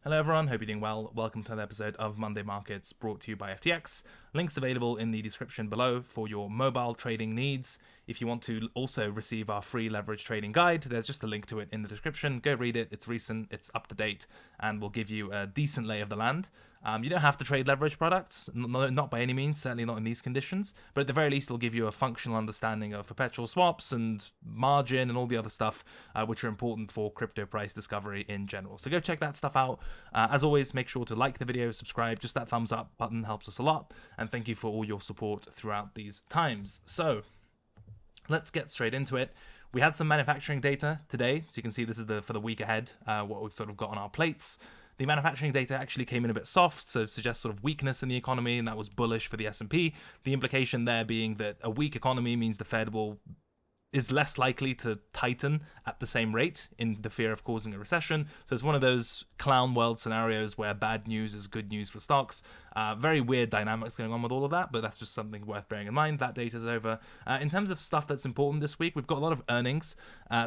Hello everyone, hope you're doing well. Welcome to another episode of Monday Markets brought to you by FTX. Links available in the description below for your mobile trading needs. If you want to also receive our free leverage trading guide, there's just a link to it in the description. Go read it, it's recent, it's up to date, and will give you a decent lay of the land. You don't have to trade leverage products, not by any means, certainly not in these conditions, but at the very least it'll give you a functional understanding of perpetual swaps and margin and all the other stuff which are important for crypto price discovery in general. So go check that stuff out. As always, make sure to like the video, subscribe, just that thumbs up button helps us a lot, and thank you for all your support throughout these times. So let's get straight into it. We had some manufacturing data today, so you can see this is for the week ahead, what we've sort of got on our plates. The manufacturing data actually came in a bit soft, so it suggests sort of weakness in the economy, and that was bullish for the S&P. The implication there being that a weak economy means the Fed is less likely to tighten at the same rate in the fear of causing a recession. So it's one of those clown world scenarios where bad news is good news for stocks. Very weird dynamics going on with all of that, but that's just something worth bearing in mind. That data's over. In terms of stuff that's important this week, we've got a lot of earnings,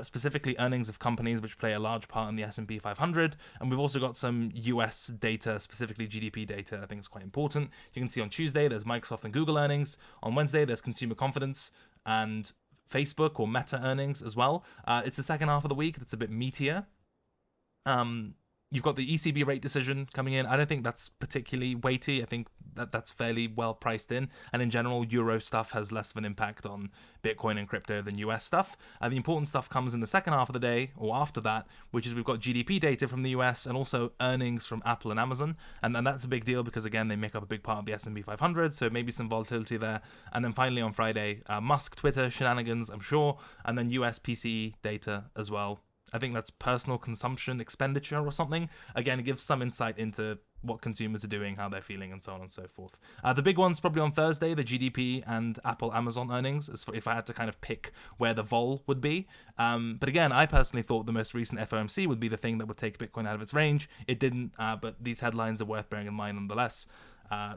specifically earnings of companies which play a large part in the S&P 500, and we've also got some US data, specifically GDP data. I think it's quite important. You can see on Tuesday there's Microsoft and Google earnings. On Wednesday there's consumer confidence and Facebook or Meta earnings as well. It's the second half of the week that's a bit meatier. You've got the ECB rate decision coming in. I don't think that's particularly weighty. I think that's fairly well priced in. And in general, Euro stuff has less of an impact on Bitcoin and crypto than US stuff. The important stuff comes in the second half of the day or after that, which is we've got GDP data from the US and also earnings from Apple and Amazon. And that's a big deal because, again, they make up a big part of the S&P 500, so maybe some volatility there. And then finally on Friday, Musk, Twitter, shenanigans, I'm sure, and then US PCE data as well. I think that's personal consumption expenditure or something. Again, it gives some insight into what consumers are doing, how they're feeling, and so on and so forth. The big one's probably on Thursday, the GDP and Apple Amazon earnings, as if I had to kind of pick where the vol would be. But again, I personally thought the most recent FOMC would be the thing that would take Bitcoin out of its range. It didn't, but these headlines are worth bearing in mind nonetheless.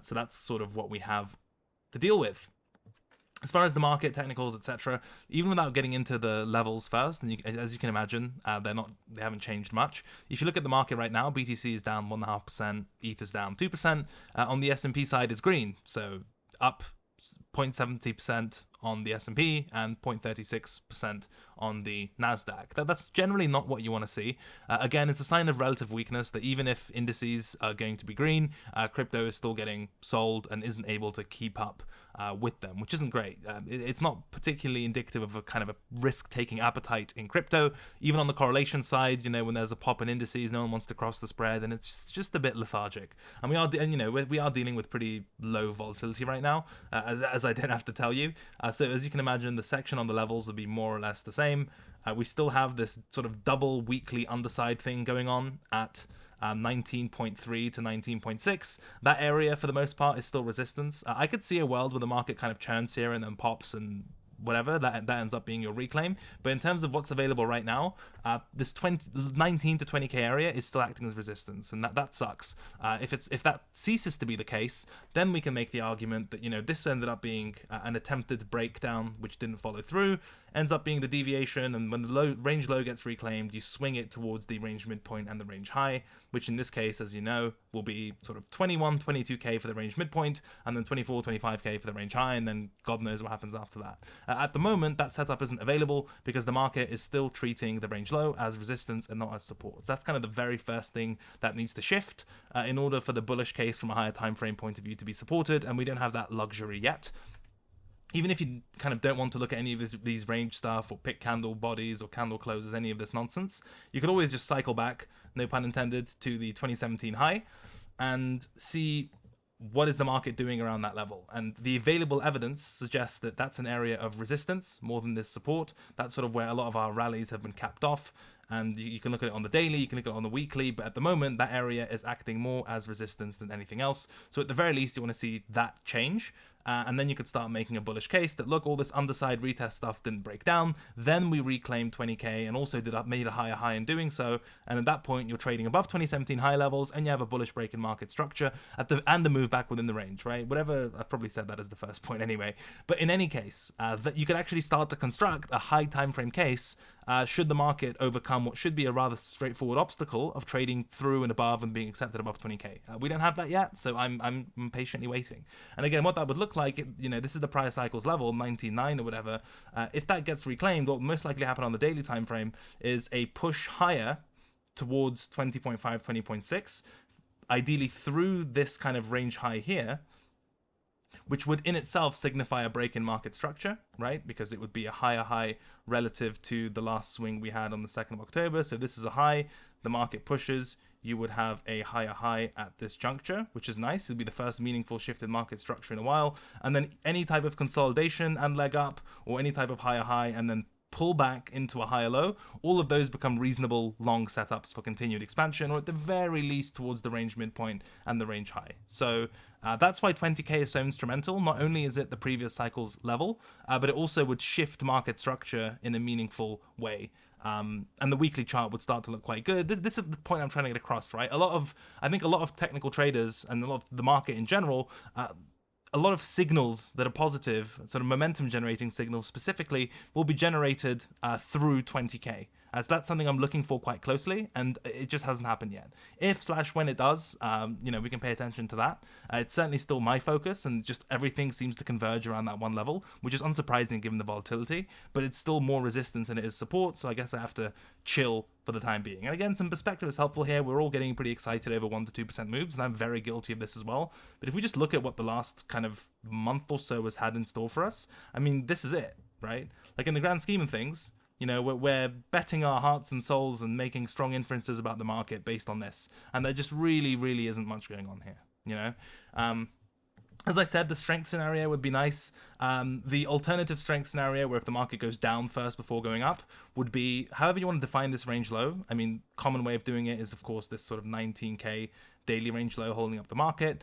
So that's sort of what we have to deal with. As far as the market, technicals, etc., even without getting into the levels first, and as you can imagine, they haven't changed much. If you look at the market right now, BTC is down 1.5%, ETH is down 2%. On the S&P side, it's green, so up 0.70% on the S&P and 0.36% on the Nasdaq. That's generally not what you want to see. Again, it's a sign of relative weakness that even if indices are going to be green, crypto is still getting sold and isn't able to keep up with them, which isn't great. It's not particularly indicative of a kind of a risk-taking appetite in crypto. Even on the correlation side, when there's a pop in indices, no one wants to cross the spread, and it's just a bit lethargic. And we are dealing with pretty low volatility right now, as I don't have to tell you. So as you can imagine, the section on the levels will be more or less the same. We still have this sort of double weekly underside thing going on at 19.3 to 19.6. That area, for the most part, is still resistance. I could see a world where the market kind of churns here and then pops and whatever, that ends up being your reclaim. But in terms of what's available right now, this 19 to 20k area is still acting as resistance, and that sucks. If that ceases to be the case, then we can make the argument that this ended up being an attempted breakdown which didn't follow through, ends up being the deviation, and when the range low gets reclaimed, you swing it towards the range midpoint and the range high, which in this case, as you know, will be sort of 21, 22k for the range midpoint, and then 24, 25k for the range high, and then God knows what happens after that. At the moment, that setup isn't available because the market is still treating the range low as resistance and not as support. So that's kind of the very first thing that needs to shift in order for the bullish case from a higher time frame point of view to be supported, and we don't have that luxury yet. Even if you kind of don't want to look at any of these range stuff or pick candle bodies or candle closes, any of this nonsense, you could always just cycle back, no pun intended, to the 2017 high and see what is the market doing around that level. And the available evidence suggests that that's an area of resistance more than this support. That's sort of where a lot of our rallies have been capped off. And you can look at it on the daily, you can look at it on the weekly, but at the moment, that area is acting more as resistance than anything else. So at the very least, you want to see that change. and then you could start making a bullish case that, look, all this underside retest stuff didn't break down. Then we reclaimed 20k and also made a higher high in doing so. And at that point, you're trading above 2017 high levels, and you have a bullish break in market structure and the move back within the range, right? Whatever, I've probably said that as the first point anyway. But in any case, that you could actually start to construct a high time frame case should the market overcome what should be a rather straightforward obstacle of trading through and above and being accepted above 20k. We don't have that yet, so I'm patiently waiting. And again, what that would look like, this is the prior cycle's level, 19.9 or whatever. If that gets reclaimed, what will most likely happen on the daily time frame is a push higher towards 20.5, 20.6, ideally through this kind of range high here, which would in itself signify a break in market structure, right? Because it would be a higher high relative to the last swing we had on the 2nd of October. So this is a high, the market pushes, you would have a higher high at this juncture, which is nice. It'll be the first meaningful shift in market structure in a while. And then any type of consolidation and leg up, or any type of higher high and then pull back into a higher low, all of those become reasonable long setups for continued expansion, or at the very least towards the range midpoint and the range high. So that's why 20k is so instrumental. Not only is it the previous cycle's level, but it also would shift market structure in a meaningful way. And the weekly chart would start to look quite good. This is the point I'm trying to get across, right? I think a lot of technical traders and a lot of the market in general, a lot of signals that are positive, sort of momentum generating signals specifically, will be generated through 20k. As that's something I'm looking for quite closely, and it just hasn't happened yet. If/when it does, we can pay attention to that. It's certainly still my focus, and just everything seems to converge around that one level, which is unsurprising given the volatility, but it's still more resistance than it is support, so I guess I have to chill for the time being. And again, some perspective is helpful here. We're all getting pretty excited over 1 to 2% moves, and I'm very guilty of this as well. But if we just look at what the last kind of month or so has had in store for us, I mean, this is it, right? Like in the grand scheme of things, we're betting our hearts and souls and making strong inferences about the market based on this. And there just really, really isn't much going on here, As I said, the strength scenario would be nice. The alternative strength scenario, where if the market goes down first before going up, would be however you want to define this range low. I mean, common way of doing it is, of course, this sort of 19k daily range low holding up the market.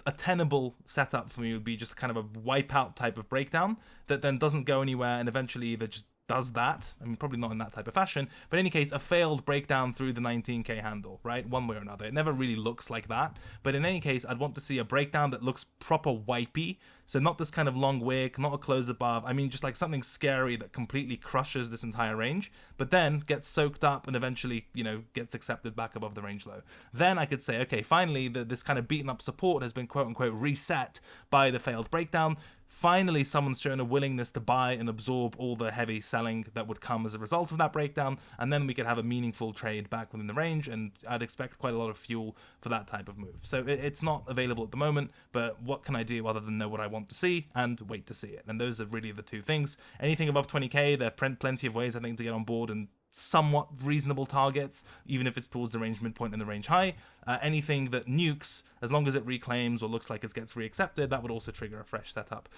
A tenable setup for me would be just kind of a wipeout type of breakdown that then doesn't go anywhere and eventually either just does that. I mean, probably not in that type of fashion, but in any case, a failed breakdown through the 19k handle, right? One way or another. It never really looks like that, but in any case, I'd want to see a breakdown that looks proper wipey. So not this kind of long wick, not a close above. I mean, just like something scary that completely crushes this entire range, but then gets soaked up and eventually, gets accepted back above the range low. Then I could say, okay, finally, this kind of beaten up support has been quote unquote reset by the failed breakdown. Finally, someone's shown a willingness to buy and absorb all the heavy selling that would come as a result of that breakdown, and then we could have a meaningful trade back within the range, and I'd expect quite a lot of fuel for that type of move. So it's not available at the moment, but what can I do other than know what I want to see and wait to see it? And those are really the two things. Anything above 20k, there are plenty of ways, I think, to get on board and somewhat reasonable targets, even if it's towards the range midpoint and the range high. Anything that nukes, as long as it reclaims or looks like it gets reaccepted, that would also trigger a fresh setup.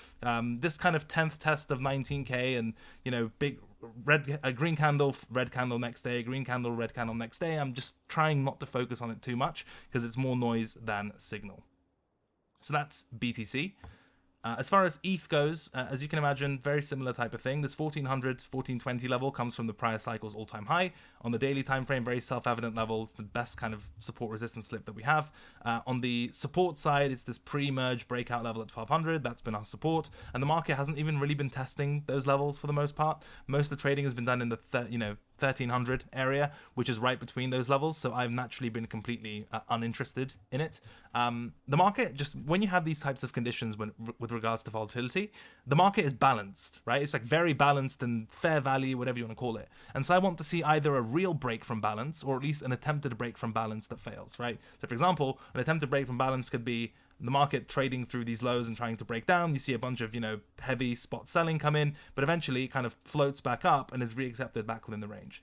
This kind of 10th test of 19k and, big green candle, red candle next day, green candle, red candle next day. I'm just trying not to focus on it too much because it's more noise than signal. So that's BTC. As far as ETH goes, as you can imagine, very similar type of thing. This 1400, 1420 level comes from the prior cycle's all-time high. On the daily time frame, very self-evident level. It's the best kind of support resistance slip that we have. On the support side, it's this pre-merge breakout level at 1200. That's been our support. And the market hasn't even really been testing those levels for the most part. Most of the trading has been done in the 1300 area, which is right between those levels. So I've naturally been completely uninterested in it. The market, just when you have these types of conditions with regards to volatility, the market is balanced, right? It's like very balanced and fair value, whatever you want to call it. And so I want to see either a real break from balance or at least an attempted break from balance that fails, right? So for example, an attempted break from balance could be the market trading through these lows and trying to break down. You see a bunch of, heavy spot selling come in, but eventually it kind of floats back up and is reaccepted back within the range.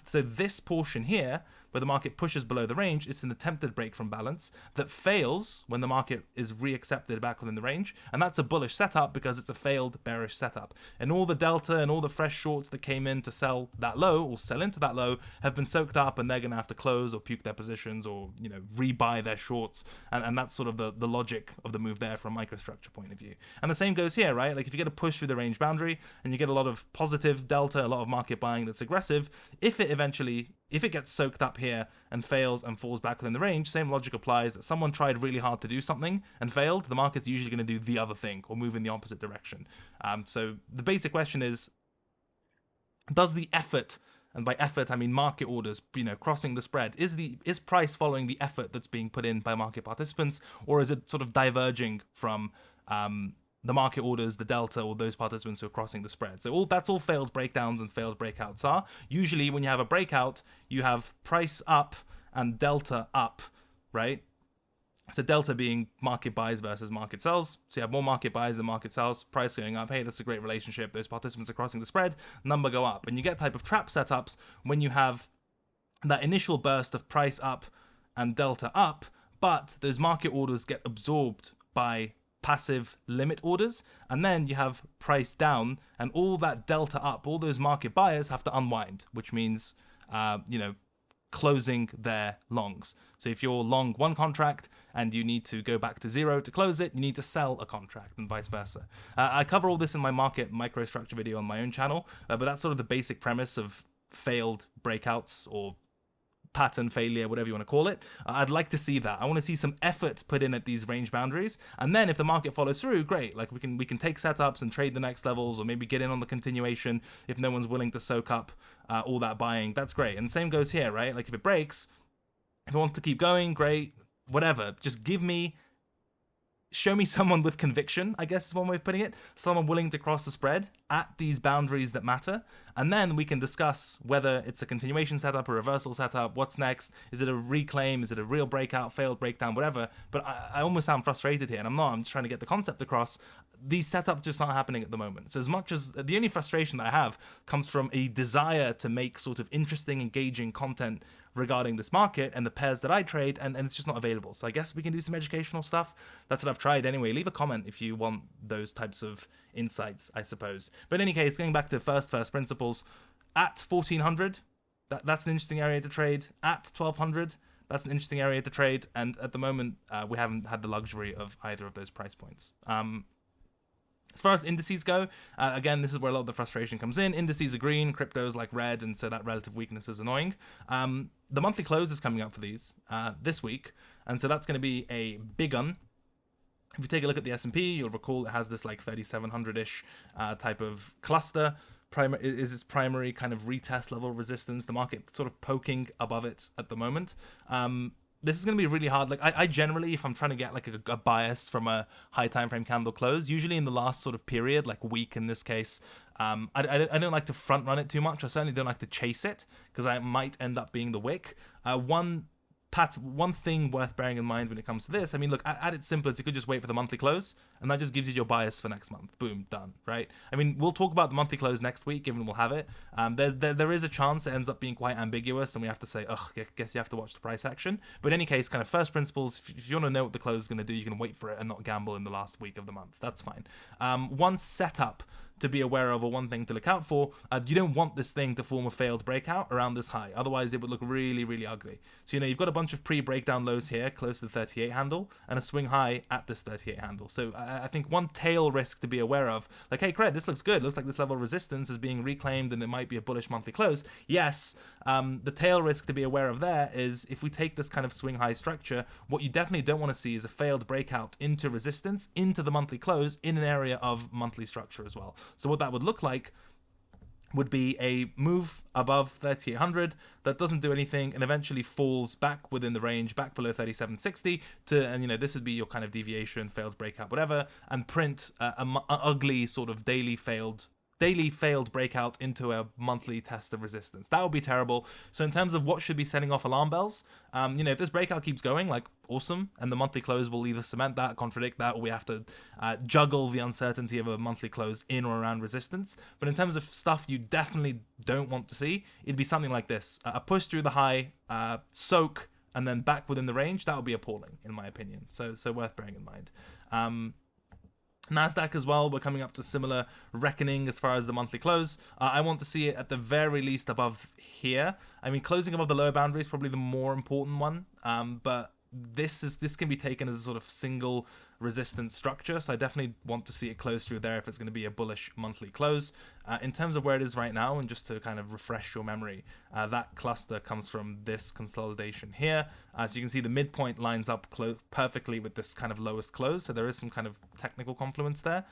So this portion here where the market pushes below the range. It's an attempted break from balance that fails when the market is reaccepted back within the range, and that's a bullish setup because it's a failed bearish setup. And all the delta and all the fresh shorts that came in to sell that low or sell into that low have been soaked up, and they're going to have to close or puke their positions or, you know, rebuy their shorts, and that's sort of the logic of the move there from a microstructure point of view. And the same goes here, right? Like if you get a push through the range boundary and you get a lot of positive delta, a lot of market buying that's aggressive, if it gets soaked up here and fails and falls back within the range, same logic applies. That someone tried really hard to do something and failed, the market's usually going to do the other thing or move in the opposite direction. So the basic question is, does the effort, and by effort I mean market orders, you know, crossing the spread, is price following the effort that's being put in by market participants, or is it sort of diverging from the market orders, the delta, or those participants who are crossing the spread? So that's all failed breakdowns and failed breakouts are. Usually when you have a breakout, you have price up and delta up, right? So delta being market buys versus market sells. So you have more market buys than market sells, price going up. Hey, that's a great relationship. Those participants are crossing the spread, number go up. And you get type of trap setups when you have that initial burst of price up and delta up, but those market orders get absorbed by passive limit orders, and then you have price down, and all that delta up, all those market buyers have to unwind, which means closing their longs. So if you're long one contract and you need to go back to zero to close it, you need to sell a contract, and vice versa. I cover all this in my market microstructure video on my own channel, but that's sort of the basic premise of failed breakouts or pattern failure, whatever you want to call it. I'd like to see that. I want to see some effort put in at these range boundaries, and then if the market follows through, great. Like we can take setups and trade the next levels, or maybe get in on the continuation if no one's willing to soak up all that buying. That's great. And the same goes here, right? Like if it breaks, if it wants to keep going, great. Whatever. Just show me someone with conviction, I guess is one way of putting it. Someone willing to cross the spread at these boundaries that matter. And then we can discuss whether it's a continuation setup, a reversal setup, what's next. Is it a reclaim? Is it a real breakout, failed breakdown, whatever? But I almost sound frustrated here, and I'm not. I'm just trying to get the concept across. These setups just aren't happening at the moment. So as much as the only frustration that I have comes from a desire to make sort of interesting, engaging content regarding this market and the pairs that I trade, and it's just not available. So I guess we can do some educational stuff. That's what I've tried anyway. Leave a comment if you want those types of insights, I suppose. But in any case, going back to first principles, at 1400, that's an interesting area to trade. At 1200, that's an interesting area to trade. And at the moment, we haven't had the luxury of either of those price points. As far as indices go, again, this is where a lot of the frustration comes in. Indices are green, crypto's like red, and so that relative weakness is annoying. The monthly close is coming up for these this week, and so that's going to be a big one. If you take a look at the S&P, you'll recall it has this like 3,700-ish type of cluster. Is its primary kind of retest level resistance. The market sort of poking above it at the moment. This is going to be really hard. Like I generally, if I'm trying to get like a bias from a high time frame candle close, usually in the last sort of period, like week in this case, I don't like to front run it too much. I certainly don't like to chase it because I might end up being the wick. One thing worth bearing in mind when it comes to this, I mean, look, at its simplest, you could just wait for the monthly close, and that just gives you your bias for next month. Boom, done, right? I mean, we'll talk about the monthly close next week, given we'll have it. There is a chance it ends up being quite ambiguous, and we have to say, I guess you have to watch the price action. But in any case, kind of first principles, if you want to know what the close is going to do, you can wait for it and not gamble in the last week of the month. That's fine. One setup to be aware of, or one thing to look out for, you don't want this thing to form a failed breakout around this high. Otherwise, it would look really, really ugly. So, you've got a bunch of pre-breakdown lows here, close to the 38 handle, and a swing high at this 38 handle. So, I think one tail risk to be aware of, like, hey, Cred, this looks good. Looks like this level of resistance is being reclaimed, and it might be a bullish monthly close. Yes, the tail risk to be aware of there is if we take this kind of swing high structure, what you definitely don't want to see is a failed breakout into resistance, into the monthly close, in an area of monthly structure as well. So what that would look like would be a move above 3800 that doesn't do anything and eventually falls back within the range, back below 3760 and this would be your kind of deviation, failed breakout, whatever, and print an ugly sort of daily failed daily failed breakout into a monthly test of resistance. That would be terrible. So in terms of what should be setting off alarm bells, if this breakout keeps going, like, awesome, and the monthly close will either cement that, contradict that, or we have to juggle the uncertainty of a monthly close in or around resistance. But in terms of stuff you definitely don't want to see, it'd be something like this. A push through the high, soak, and then back within the range. That would be appalling, in my opinion. So worth bearing in mind. Nasdaq as well, we're coming up to similar reckoning as far as the monthly close. I want to see it at the very least above here. I mean, closing above the lower boundary is probably the more important one, but this can be taken as a sort of single resistance structure, so I definitely want to see it close through there if it's going to be a bullish monthly close. In terms of where it is right now, and just to kind of refresh your memory, that cluster comes from this consolidation here. So you can see the midpoint lines up perfectly with this kind of lowest close, so there is some kind of technical confluence there.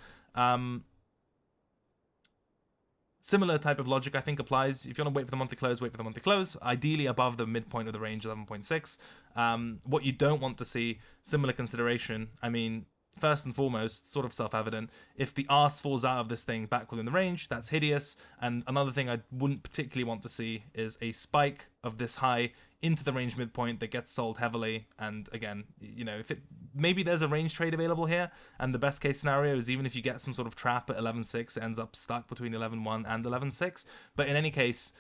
Similar type of logic, I think, applies. If you want to wait for the monthly close, wait for the monthly close. Ideally above the midpoint of the range, 11.6. What you don't want to see, similar consideration. I mean, first and foremost, sort of self-evident, if the arse falls out of this thing back within the range, that's hideous. And another thing I wouldn't particularly want to see is a spike of this high into the range midpoint that gets sold heavily. And again, if maybe there's a range trade available here, and the best case scenario is even if you get some sort of trap at 11.6, it ends up stuck between 11.1 and 11.6. But in any case,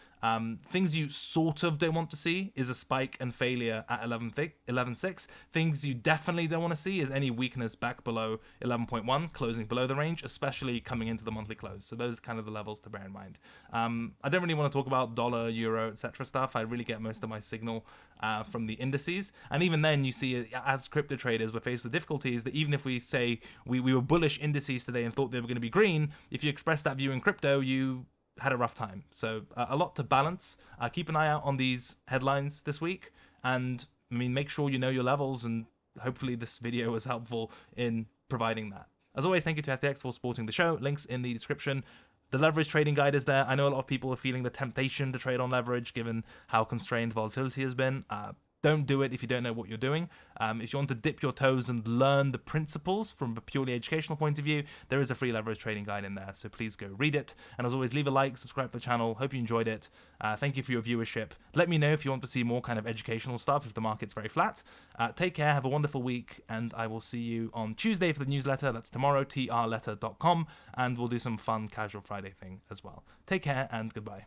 things you sort of don't want to see is a spike and failure at 11.6. Things you definitely don't want to see is any weakness back below 11.1, closing below the range, especially coming into the monthly close. So those are kind of the levels to bear in mind. I don't really want to talk about dollar, euro, etc. stuff. I really get most of my signal from the indices, and even then you see, as crypto traders, we're faced with difficulties that even if we say we were bullish indices today and thought they were going to be green, if you express that view in crypto, you had a rough time. So a lot to balance. Keep an eye out on these headlines this week, and I mean, make sure you know your levels, and hopefully this video was helpful in providing that. As always, thank you to FTX for supporting the show. Links in the description. The leverage trading guide is there. I know a lot of people are feeling the temptation to trade on leverage given how constrained volatility has been. Don't do it if you don't know what you're doing. If you want to dip your toes and learn the principles from a purely educational point of view, there is a free leverage trading guide in there, so please go read it. And as always, leave a like, subscribe to the channel. Hope you enjoyed it. Thank you for your viewership. Let me know if you want to see more kind of educational stuff if the market's very flat. Take care, have a wonderful week, and I will see you on Tuesday for the newsletter. That's tomorrow, trletter.com, and we'll do some fun casual Friday thing as well. Take care and goodbye.